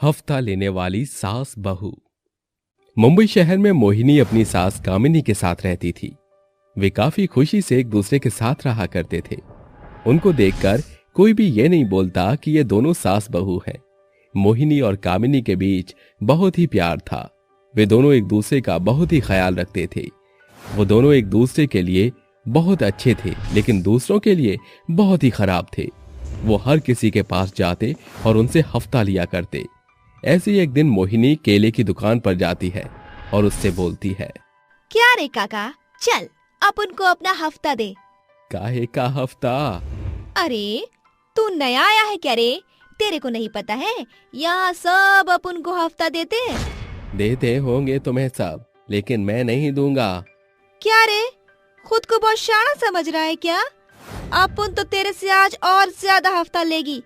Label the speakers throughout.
Speaker 1: हफ्ता लेने वाली सास बहू। मुंबई शहर में मोहिनी अपनी सास कामिनी के साथ रहती थी। वे काफी खुशी से एक दूसरे के साथ रहा करते थे। उनको देखकर कोई भी ये नहीं बोलता कि ये दोनों सास बहू हैं। मोहिनी और कामिनी के बीच बहुत ही प्यार था। वे दोनों एक दूसरे का बहुत ही ख्याल रखते थे। वो दोनों एक दूसरे के लिए बहुत अच्छे थे, लेकिन दूसरों के लिए बहुत ही खराब थे। वो हर किसी के पास जाते और उनसे हफ्ता लिया करते। ऐसे ही एक दिन मोहिनी केले की दुकान पर जाती है और उससे बोलती है,
Speaker 2: क्या रे काका, चल अपन को अपना हफ्ता दे।
Speaker 1: काहे का हफ्ता?
Speaker 2: अरे तू नया आया है क्या रे? तेरे को नहीं पता है, यहाँ सब अपन को हफ्ता देते हैं।
Speaker 1: देते होंगे तुम्हें सब, लेकिन मैं नहीं दूंगा।
Speaker 2: क्या रे, खुद को बहुत शाना समझ रहा है क्या? अपन तो तेरे से आज और ज्यादा हफ्ता लेगी।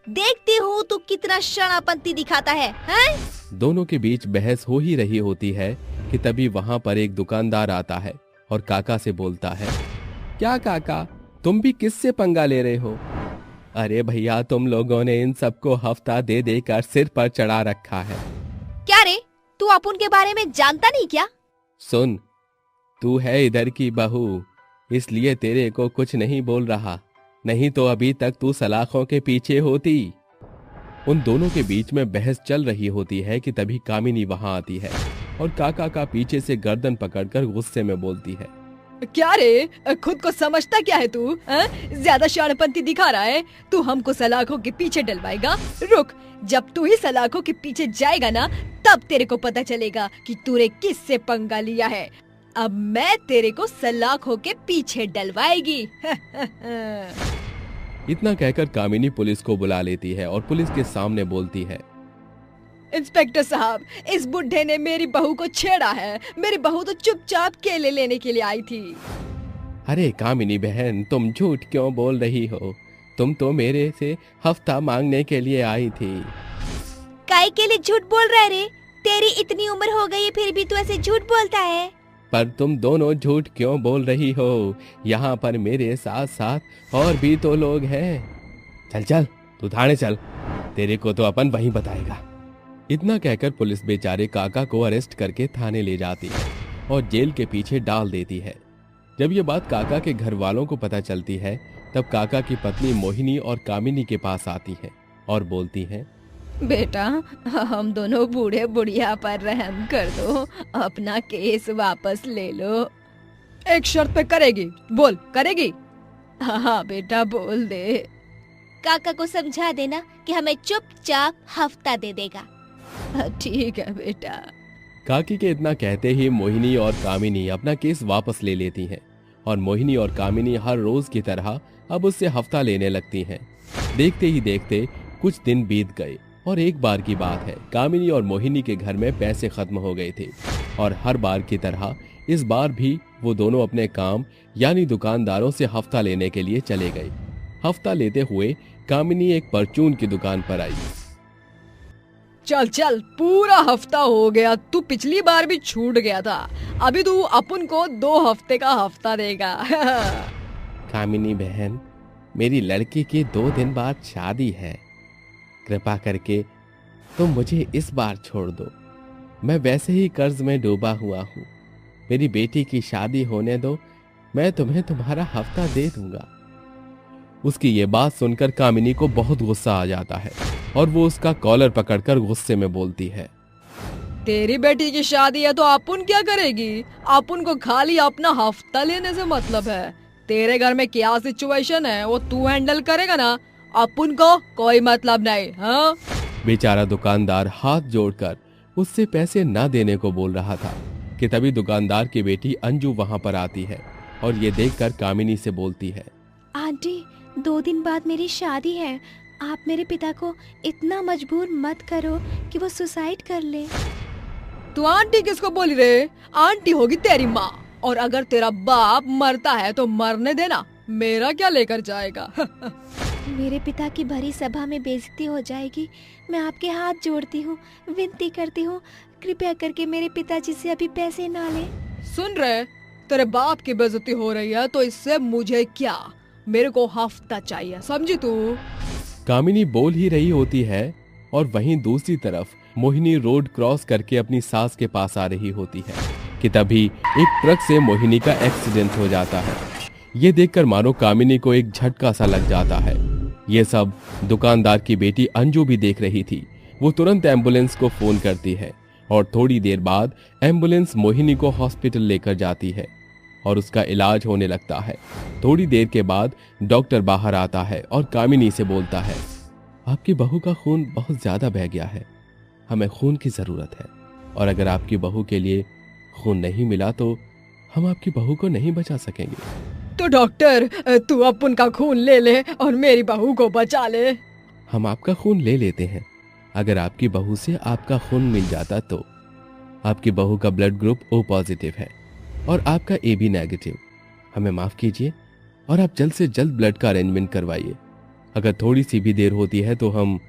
Speaker 2: देखती हूँ तू कितना शानापंती दिखाता है, हैं?
Speaker 1: दोनों के बीच बहस हो ही रही होती है कि तभी वहां पर एक दुकानदार आता है और काका से बोलता है, क्या काका, तुम भी किससे पंगा ले रहे हो? अरे भैया, तुम लोगों ने इन सबको हफ्ता दे देकर सिर पर चढ़ा रखा है।
Speaker 2: क्या रे, तू अपन के बारे में जानता नहीं क्या?
Speaker 1: सुन, तू है इधर की बहू, इसलिए तेरे को कुछ नहीं बोल रहा, नहीं तो अभी तक तू सलाखों के पीछे होती। उन दोनों के बीच में बहस चल रही होती है कि तभी कामिनी वहां आती है और काका का पीछे से गर्दन पकड़कर गुस्से में बोलती है,
Speaker 3: क्या रे, खुद को समझता क्या है तू? ज्यादा शानपंती दिखा रहा है। तू हमको सलाखों के पीछे डलवाएगा? रुक, जब तू ही सलाखों के पीछे जाएगा ना, तब तेरे को पता चलेगा कि तूने किससे पंगा लिया है। अब मैं तेरे को सलाखों के पीछे डलवाएगी।
Speaker 1: इतना कहकर कामिनी पुलिस को बुला लेती है और पुलिस के सामने बोलती है,
Speaker 3: इंस्पेक्टर साहब, इस बुढ़े ने मेरी बहू को छेड़ा है। मेरी बहू तो चुपचाप केले लेने के लिए आई थी।
Speaker 1: अरे कामिनी बहन, तुम झूठ क्यों बोल रही हो? तुम तो मेरे से हफ्ता मांगने के लिए आई थी।
Speaker 2: काय के लिए झूठ बोल रहा है रे? तेरी इतनी उम्र हो गई है, फिर भी तू ऐसे झूठ बोलता है।
Speaker 1: पर तुम दोनों झूठ क्यों बोल रही हो? यहाँ पर मेरे साथ साथ और भी तो लोग हैं। चल चल, तू थाने चल, तेरे को तो अपन वहीं बताएगा। इतना कहकर पुलिस बेचारे काका को अरेस्ट करके थाने ले जाती है और जेल के पीछे डाल देती है। जब ये बात काका के घर वालों को पता चलती है, तब काका की पत्नी मोहिनी और कामिनी के पास आती है और बोलती है,
Speaker 3: बेटा, हम दोनों बूढ़े बुढ़िया पर रहम कर दो, अपना केस वापस ले लो। एक शर्त पे करेगी? बोल, करेगी? हाँ बेटा, बोल दे।
Speaker 2: काका को समझा देना कि हमें चुपचाप हफ्ता दे देगा।
Speaker 3: ठीक है बेटा।
Speaker 1: काकी के इतना कहते ही मोहिनी और कामिनी अपना केस वापस ले लेती हैं और मोहिनी और कामिनी हर रोज की तरह अब उससे हफ्ता लेने लगती हैं। देखते ही देखते कुछ दिन बीत गए और एक बार की बात है, कामिनी और मोहिनी के घर में पैसे खत्म हो गए थे और हर बार की तरह इस बार भी वो दोनों अपने काम यानी दुकानदारों से हफ्ता लेने के लिए चले गए। हफ्ता लेते हुए कामिनी एक परचून की दुकान पर आई।
Speaker 3: चल चल, पूरा हफ्ता हो गया। तू पिछली बार भी छूट गया था, अभी तू अपन को 2 हफ्ते का हफ्ता देगा।
Speaker 1: कामिनी बहन, मेरी लड़की की 2 दिन बाद शादी है, कृपा करके तुम मुझे इस बार छोड़ दो। मैं वैसे ही कर्ज में डूबा हुआ हूँ। मेरी बेटी की शादी होने दो, मैं तुम्हें तुम्हारा हफ्ता दे दूंगा। उसकी ये बात सुनकर कामिनी को बहुत गुस्सा आ जाता है और वो उसका कॉलर पकड़कर गुस्से में बोलती है,
Speaker 3: तेरी बेटी की शादी है तो अपन क्या करेगी? अपन को खाली अपना हफ्ता लेने से मतलब है। तेरे घर में क्या सिचुएशन है वो तू हैंडल करेगा ना, अपन को कोई मतलब नहीं। हाँ?
Speaker 1: बेचारा दुकानदार हाथ जोड़कर उससे पैसे ना देने को बोल रहा था कि तभी दुकानदार की बेटी अंजू वहां पर आती है और ये देखकर कामिनी से बोलती है,
Speaker 2: आंटी, 2 दिन बाद मेरी शादी है। आप मेरे पिता को इतना मजबूर मत करो कि वो सुसाइड कर ले।
Speaker 3: तू आंटी किसको बोली रे? आंटी होगी तेरी माँ, और अगर तेरा बाप मरता है तो मरने देना, मेरा क्या लेकर जाएगा?
Speaker 2: मेरे पिता की भरी सभा में बेइज्जती हो जाएगी। मैं आपके हाथ जोड़ती हूँ, विनती करती हूँ, कृपया करके मेरे पिताजी से अभी पैसे ना ले।
Speaker 3: सुन रहे, तेरे बाप की बेइज्जती हो रही है तो इससे मुझे क्या, मेरे को हफ्ता चाहिए, समझी तू?
Speaker 1: कामिनी बोल ही रही होती है और वहीं दूसरी तरफ मोहिनी रोड क्रॉस करके अपनी सास के पास आ रही होती है कि तभी एक ट्रक से मोहिनी का एक्सीडेंट हो जाता है। ये देखकर मानो कामिनी को एक झटका सा लग जाता है। ये सब दुकानदार की बेटी अंजू भी देख रही थी। वो तुरंत एम्बुलेंस को फोन करती है और थोड़ी देर बाद एम्बुलेंस मोहिनी को हॉस्पिटल लेकर जाती है और उसका इलाज होने लगता है। थोड़ी देर के बाद डॉक्टर बाहर आता है और कामिनी से बोलता है, आपकी बहू का खून बहुत ज्यादा बह गया है, हमें खून की जरूरत है और अगर आपकी बहू के लिए खून नहीं मिला तो हम आपकी बहू को नहीं बचा सकेंगे।
Speaker 3: तो डॉक्टर तू अपन का खून ले ले और मेरी बहू को बचा ले।
Speaker 1: हम आपका खून ले लेते हैं, अगर आपकी बहू से आपका खून मिल जाता तो। आपकी बहू का ब्लड ग्रुप O पॉजिटिव है और आपका AB नेगेटिव। हमें माफ कीजिए और आप जल्द से जल्द ब्लड का अरेंजमेंट करवाइए। अगर थोड़ी सी भी देर होती है तो हम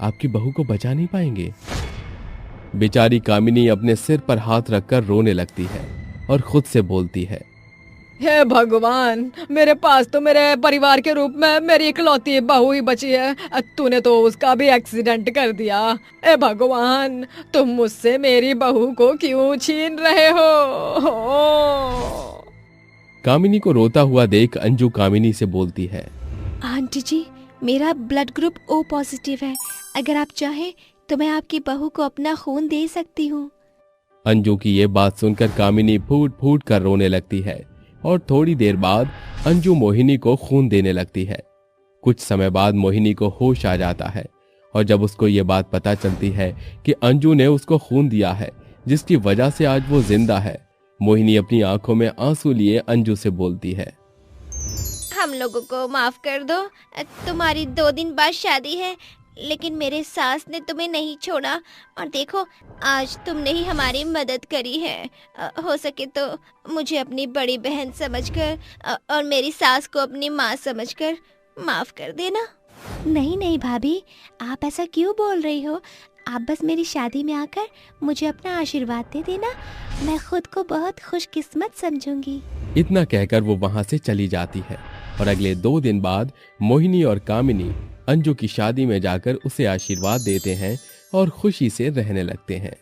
Speaker 1: आपकी बहू को बचा नहीं पाएंगे। बेचारी कामिनी अपने सिर पर हाथ रखकर रोने लगती है और खुद से बोलती है,
Speaker 3: हे भगवान, मेरे पास तो मेरे परिवार के रूप में मेरी इकलौती बहू ही बची है, तूने तो उसका भी एक्सीडेंट कर दिया। हे भगवान, तुम मुझसे मेरी बहू को क्यों छीन रहे हो?
Speaker 1: कामिनी को रोता हुआ देख अंजू कामिनी से बोलती है,
Speaker 2: आंटी जी, मेरा ब्लड ग्रुप O पॉजिटिव है, अगर आप चाहें तो मैं आपकी बहू को अपना खून दे सकती हूँ।
Speaker 1: अंजू की ये बात सुनकर कामिनी फूट फूट कर रोने लगती है और थोड़ी देर बाद अंजू मोहिनी को खून देने लगती है। कुछ समय बाद मोहिनी को होश आ जाता है और जब उसको ये बात पता चलती है कि अंजू ने उसको खून दिया है जिसकी वजह से आज वो जिंदा है, मोहिनी अपनी आंखों में आंसू लिए अंजू से बोलती है,
Speaker 2: हम लोगों को माफ कर दो, तुम्हारी 2 दिन बाद शादी है लेकिन मेरे सास ने तुम्हें नहीं छोड़ा और देखो आज तुमने ही हमारी मदद करी है। हो सके तो मुझे अपनी बड़ी बहन समझकर और मेरी सास को अपनी माँ समझकर माफ कर देना। नहीं नहीं भाभी, आप ऐसा क्यों बोल रही हो? आप बस मेरी शादी में आकर मुझे अपना आशीर्वाद दे देना, मैं खुद को बहुत खुशकिस्मत समझूंगी।
Speaker 1: इतना कहकर वो वहां से चली जाती है और अगले 2 दिन बाद मोहिनी और कामिनी अंजू की शादी में जाकर उसे आशीर्वाद देते हैं और खुशी से रहने लगते हैं।